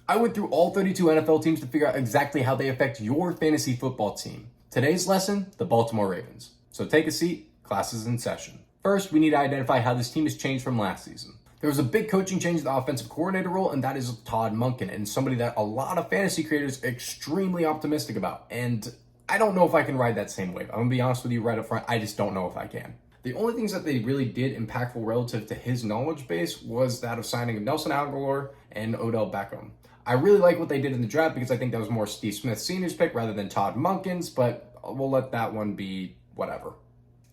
I went through all 32 NFL teams to figure out exactly how they affect your fantasy football team. Today's lesson, the Baltimore Ravens. So take a seat, class is in session. First, we need to identify how this team has changed from last season. There was a big coaching change in the offensive coordinator role, and that is Todd Monken, and somebody that a lot of fantasy creators are extremely optimistic about. And I don't know if I can ride that same wave. I'm gonna be honest with you right up front, I just don't know if I can. The only things that they really did impactful relative to his knowledge base was that of signing Nelson Aguilar and Odell Beckham. I really like what they did in the draft because I think that was more Steve Smith Sr.'s pick rather than Todd Monken's, but we'll let that one be whatever.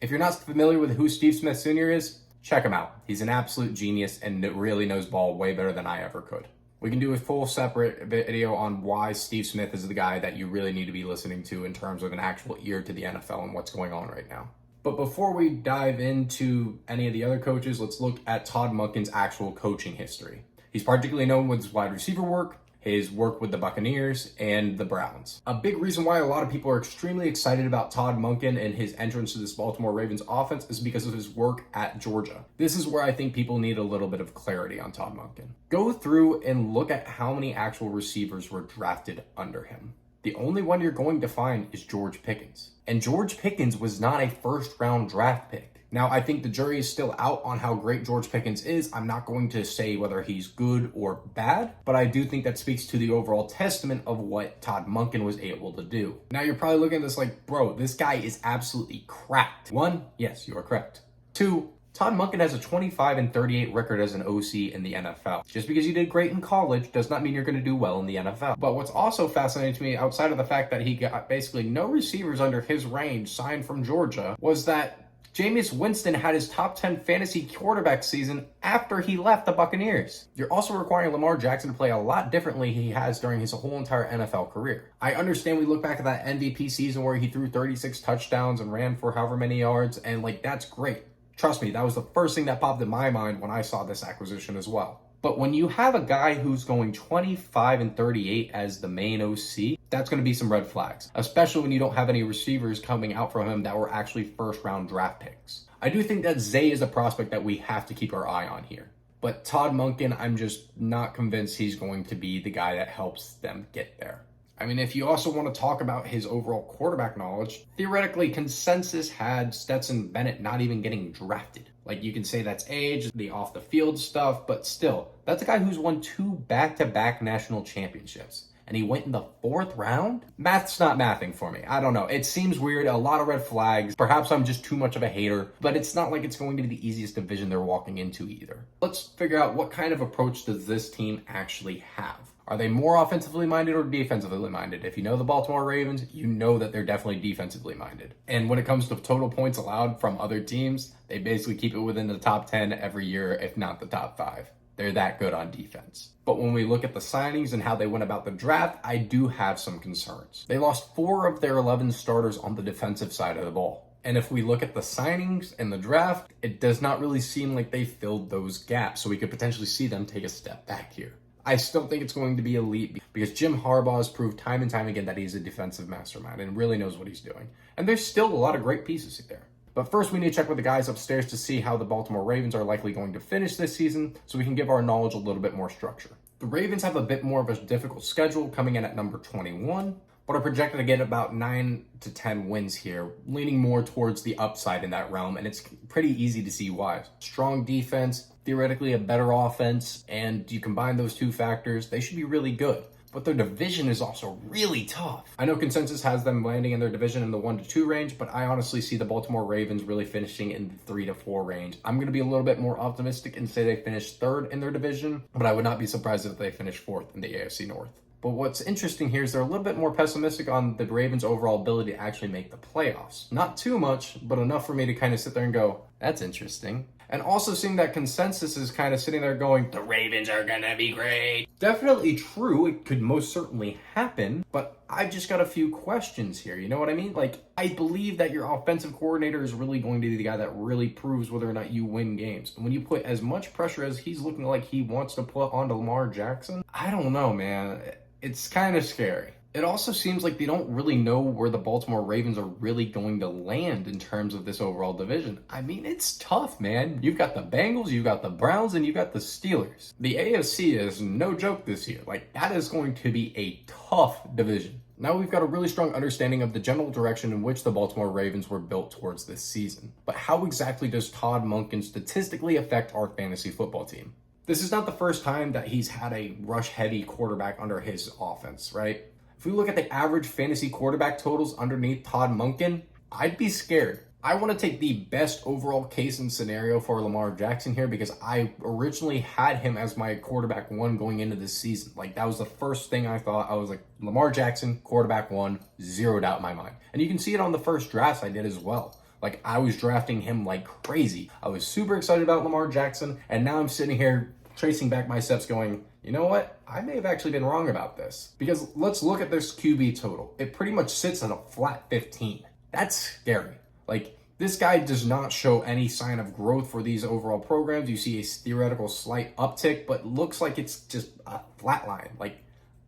If you're not familiar with who Steve Smith Sr. is, check him out. He's an absolute genius and really knows ball way better than I ever could. We can do a full separate video on why Steve Smith is the guy that you really need to be listening to in terms of an actual ear to the NFL and what's going on right now. But before we dive into any of the other coaches, let's look at Todd Monken's actual coaching history. He's particularly known with his wide receiver work, his work with the Buccaneers, and the Browns. A big reason why a lot of people are extremely excited about Todd Monken and his entrance to this Baltimore Ravens offense is because of his work at Georgia. This is where I think people need a little bit of clarity on Todd Monken. Go through and look at how many actual receivers were drafted under him. The only one you're going to find is George Pickens. And George Pickens was not a first-round draft pick. Now, I think the jury is still out on how great George Pickens is. I'm not going to say whether he's good or bad, but I do think that speaks to the overall testament of what Todd Monken was able to do. Now, you're probably looking at this like, bro, this guy is absolutely cracked. One, yes, you are correct. Two, Todd Monken has a 25-38 record as an OC in the NFL. Just because you did great in college does not mean you're going to do well in the NFL. But what's also fascinating to me, outside of the fact that he got basically no receivers under his range signed from Georgia, was that Jameis Winston had his top 10 fantasy quarterback season after he left the Buccaneers. You're also requiring Lamar Jackson to play a lot differently he has during his whole entire NFL career. I understand we look back at that MVP season where he threw 36 touchdowns and ran for however many yards, and that's great. Trust me, that was the first thing that popped in my mind when I saw this acquisition as well. But when you have a guy who's going 25-38 as the main OC, that's going to be some red flags, especially when you don't have any receivers coming out from him that were actually first-round draft picks. I do think that Zay is a prospect that we have to keep our eye on here. But Todd Monken, I'm just not convinced he's going to be the guy that helps them get there. I mean, if you also want to talk about his overall quarterback knowledge, theoretically, consensus had Stetson Bennett not even getting drafted. You can say that's age, the off-the-field stuff, but still, that's a guy who's won 2 back-to-back national championships. And he went in the 4th round? Math's not mathing for me. I don't know. It seems weird. A lot of red flags. Perhaps I'm just too much of a hater, but it's not like it's going to be the easiest division they're walking into either. Let's figure out what kind of approach does this team actually have. Are they more offensively minded or defensively minded? If you know the Baltimore Ravens, you know that they're definitely defensively minded. And when it comes to total points allowed from other teams, they basically keep it within the top 10 every year, if not the top 5. They're that good on defense. But when we look at the signings and how they went about the draft, I do have some concerns. They lost 4 of their 11 starters on the defensive side of the ball. And if we look at the signings and the draft, it does not really seem like they filled those gaps. So we could potentially see them take a step back here. I still think it's going to be elite because Jim Harbaugh has proved time and time again that he's a defensive mastermind and really knows what he's doing. And there's still a lot of great pieces there. But first, we need to check with the guys upstairs to see how the Baltimore Ravens are likely going to finish this season so we can give our knowledge a little bit more structure. The Ravens have a bit more of a difficult schedule coming in at number 21, but are projected to get about 9 to 10 wins here, leaning more towards the upside in that realm, and it's pretty easy to see why. Strong defense, theoretically a better offense, and you combine those two factors, they should be really good. But their division is also really tough. I know consensus has them landing in their division in the 1-2 range, but I honestly see the Baltimore Ravens really finishing in the 3-4 range. I'm going to be a little bit more optimistic and say they finish 3rd in their division, but I would not be surprised if they finish 4th in the AFC North. But what's interesting here is they're a little bit more pessimistic on the Ravens' overall ability to actually make the playoffs. Not too much, but enough for me to kind of sit there and go, that's interesting. And also seeing that consensus is kind of sitting there going, the Ravens are going to be great. Definitely true. It could most certainly happen, but I've just got a few questions here. You know what I mean? I believe that your offensive coordinator is really going to be the guy that really proves whether or not you win games. And when you put as much pressure as he's looking like he wants to put onto Lamar Jackson, I don't know, man. It's kind of scary. It also seems like they don't really know where the Baltimore Ravens are really going to land in terms of this overall division. I mean, it's tough, man. You've got the Bengals, you've got the Browns, and you've got the Steelers. The AFC is no joke this year. Like, that is going to be a tough division. Now we've got a really strong understanding of the general direction in which the Baltimore Ravens were built towards this season. But how exactly does Todd Monken statistically affect our fantasy football team? This is not the first time that he's had a rush-heavy quarterback under his offense, right? If we look at the average fantasy quarterback totals underneath Todd Monken, I'd be scared. I want to take the best overall case and scenario for Lamar Jackson here because I originally had him as my quarterback one going into this season. Like, that was the first thing I thought. I was like, Lamar Jackson, quarterback one, zero doubt in my mind. And you can see it on the first drafts I did as well. Like, I was drafting him like crazy. I was super excited about Lamar Jackson, and now I'm sitting here tracing back my steps going, you know what? I may have actually been wrong about this. Because let's look at this QB total. It pretty much sits at a flat 15. That's scary. Like, this guy does not show any sign of growth for these overall programs. You see a theoretical slight uptick, but looks like it's just a flat line. Like,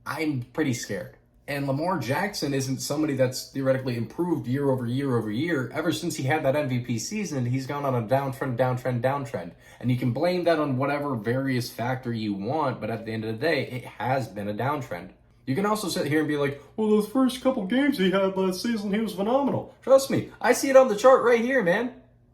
I'm pretty scared. And Lamar Jackson isn't somebody that's theoretically improved year over year over year. Ever since he had that MVP season, he's gone on a downtrend. And you can blame that on whatever various factor you want, but at the end of the day, it has been a downtrend. You can also sit here and be like, well, those first couple games he had last season, he was phenomenal. Trust me, I see it on the chart right here, man.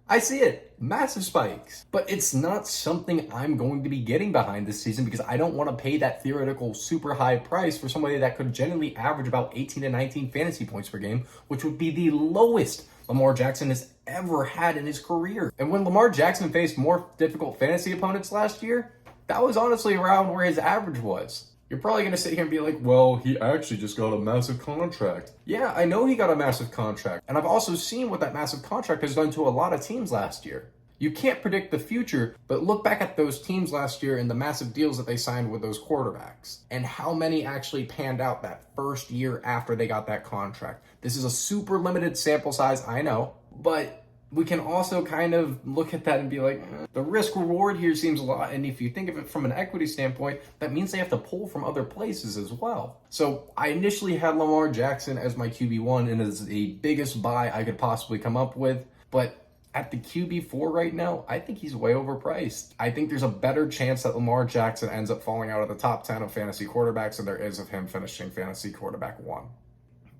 I see it. Massive spikes. But it's not something I'm going to be getting behind this season because I don't want to pay that theoretical super high price for somebody that could generally average about 18 to 19 fantasy points per game, which would be the lowest Lamar Jackson has ever had in his career. And when Lamar Jackson faced more difficult fantasy opponents last year, that was honestly around where his average was. You're probably going to sit here and be like, well, he actually just got a massive contract. Yeah, I know he got a massive contract. And I've also seen what that massive contract has done to a lot of teams last year. You can't predict the future, but look back at those teams last year and the massive deals that they signed with those quarterbacks. And how many actually panned out that first year after they got that contract. This is a super limited sample size, I know, but we can also kind of look at that and be like, the risk reward here seems a lot. And if you think of it from an equity standpoint, that means they have to pull from other places as well. So I initially had Lamar Jackson as my QB1 and as the biggest buy I could possibly come up with. But at the QB4 right now, I think he's way overpriced. I think there's a better chance that Lamar Jackson ends up falling out of the top 10 of fantasy quarterbacks than there is of him finishing fantasy quarterback one.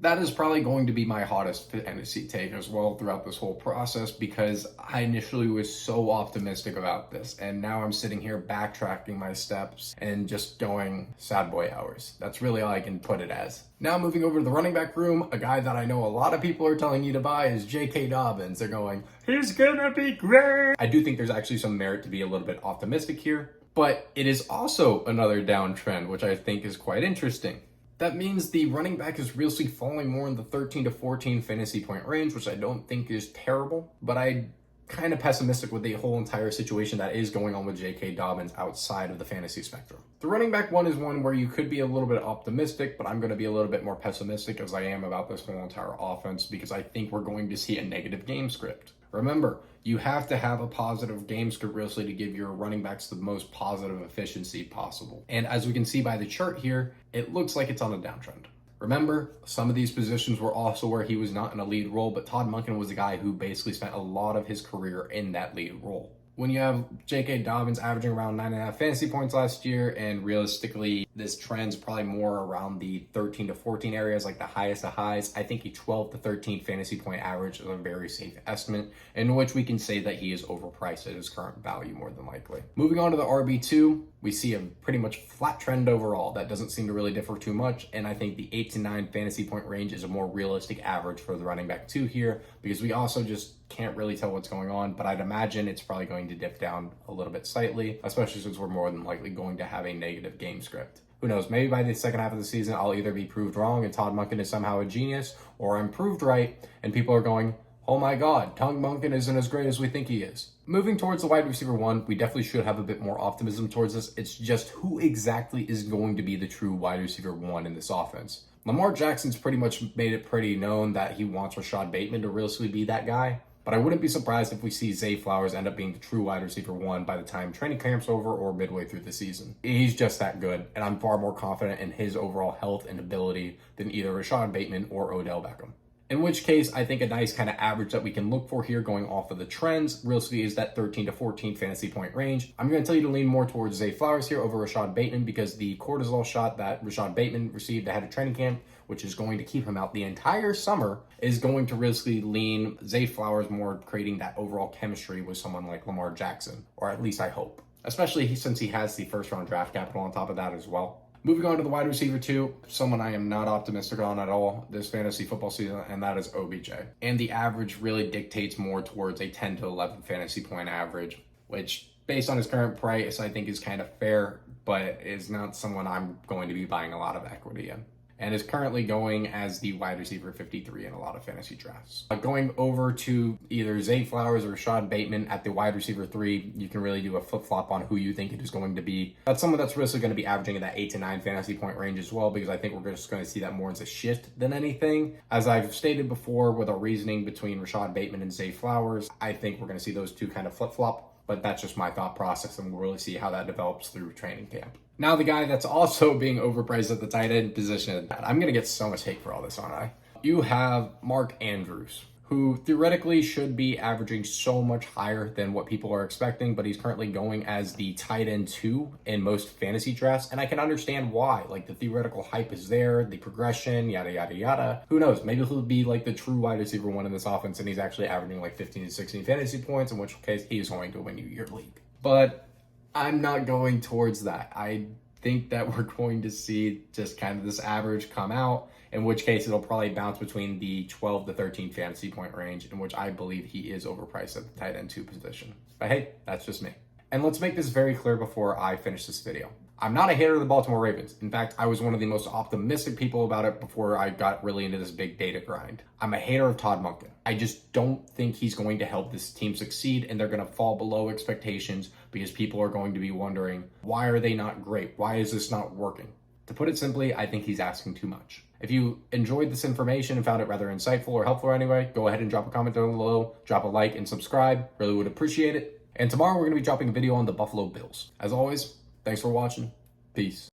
That is probably going to be my hottest fantasy take as well throughout this whole process because I initially was so optimistic about this. And now I'm sitting here backtracking my steps and just going sad boy hours. That's really all I can put it as. Now moving over to the running back room, a guy that I know a lot of people are telling you to buy is J.K. Dobbins. They're going, he's gonna be great. I do think there's actually some merit to be a little bit optimistic here, but it is also another downtrend, which I think is quite interesting. That means the running back is really falling more in the 13 to 14 fantasy point range, which I don't think is terrible, but I'm kind of pessimistic with the whole entire situation that is going on with J.K. Dobbins outside of the fantasy spectrum. The running back one is one where you could be a little bit optimistic, but I'm going to be a little bit more pessimistic as I am about this whole entire offense because I think we're going to see a negative game script. Remember, you have to have a positive game script really to give your running backs the most positive efficiency possible. And as we can see by the chart here, it looks like it's on a downtrend. Remember, some of these positions were also where he was not in a lead role, but Todd Monken was a guy who basically spent a lot of his career in that lead role. When you have J.K. Dobbins averaging around 9.5 fantasy points last year, and realistically, this trend's probably more around the 13 to 14 areas, like the highest of highs, I think a 12 to 13 fantasy point average is a very safe estimate, in which we can say that he is overpriced at his current value more than likely. Moving on to the RB2, we see a pretty much flat trend overall. That doesn't seem to really differ too much, and I think the 8 to 9 fantasy point range is a more realistic average for the running back 2 here, because we also just can't really tell what's going on, but I'd imagine it's probably going to dip down a little bit slightly, especially since we're more than likely going to have a negative game script. Who knows, maybe by the second half of the season, I'll either be proved wrong and Todd Monken is somehow a genius, or I'm proved right and people are going, oh my God, Todd Monken isn't as great as we think he is. Moving towards the wide receiver one, we definitely should have a bit more optimism towards this. It's just who exactly is going to be the true wide receiver one in this offense. Lamar Jackson's pretty much made it pretty known that he wants Rashad Bateman to realistically be that guy. But I wouldn't be surprised if we see Zay Flowers end up being the true wide receiver 1 by the time training camp's over or midway through the season. He's just that good, and I'm far more confident in his overall health and ability than either Rashad Bateman or Odell Beckham. In which case, I think a nice kind of average that we can look for here going off of the trends realistically is that 13 to 14 fantasy point range. I'm going to tell you to lean more towards Zay Flowers here over Rashad Bateman because the cortisol shot that Rashad Bateman received ahead of training camp, which is going to keep him out the entire summer, is going to realistically lean Zay Flowers more creating that overall chemistry with someone like Lamar Jackson, or at least I hope. Especially since he has the first round draft capital on top of that as well. Moving on to the wide receiver 2, someone I am not optimistic on at all this fantasy football season, and that is OBJ. And the average really dictates more towards a 10 to 11 fantasy point average, which based on his current price, I think is kind of fair, but is not someone I'm going to be buying a lot of equity in. And is currently going as the wide receiver 53 in a lot of fantasy drafts. Going over to either Zay Flowers or Rashad Bateman at the wide receiver 3, you can really do a flip-flop on who you think it is going to be. That's someone that's really going to be averaging in that 8 to 9 fantasy point range as well, because I think we're just going to see that more as a shift than anything. As I've stated before with our reasoning between Rashad Bateman and Zay Flowers, I think we're going to see those two kind of flip-flop. But that's just my thought process, and we'll really see how that develops through training camp. Now, the guy that's also being overpriced at the tight end position, I'm going to get so much hate for all this, aren't I? You have Mark Andrews, who theoretically should be averaging so much higher than what people are expecting, but he's currently going as the tight end 2 in most fantasy drafts, and I can understand why. Like, the theoretical hype is there, the progression, yada, yada, yada. Who knows? Maybe he'll be like the true wide receiver 1 in this offense, and he's actually averaging like 15 to 16 fantasy points, in which case he is going to win you your league. But I'm not going towards that. I think that we're going to see just kind of this average come out, in which case it'll probably bounce between the 12 to 13 fantasy point range, in which I believe he is overpriced at the tight end 2 position. But hey, that's just me. And let's make this very clear before I finish this video. I'm not a hater of the Baltimore Ravens. In fact, I was one of the most optimistic people about it before I got really into this big data grind. I'm a hater of Todd Monken. I just don't think he's going to help this team succeed, and they're going to fall below expectations because people are going to be wondering, why are they not great? Why is this not working? To put it simply, I think he's asking too much. If you enjoyed this information and found it rather insightful or helpful anyway, go ahead and drop a comment down below, drop a like and subscribe. Really would appreciate it. And tomorrow we're going to be dropping a video on the Buffalo Bills. As always, thanks for watching. Peace.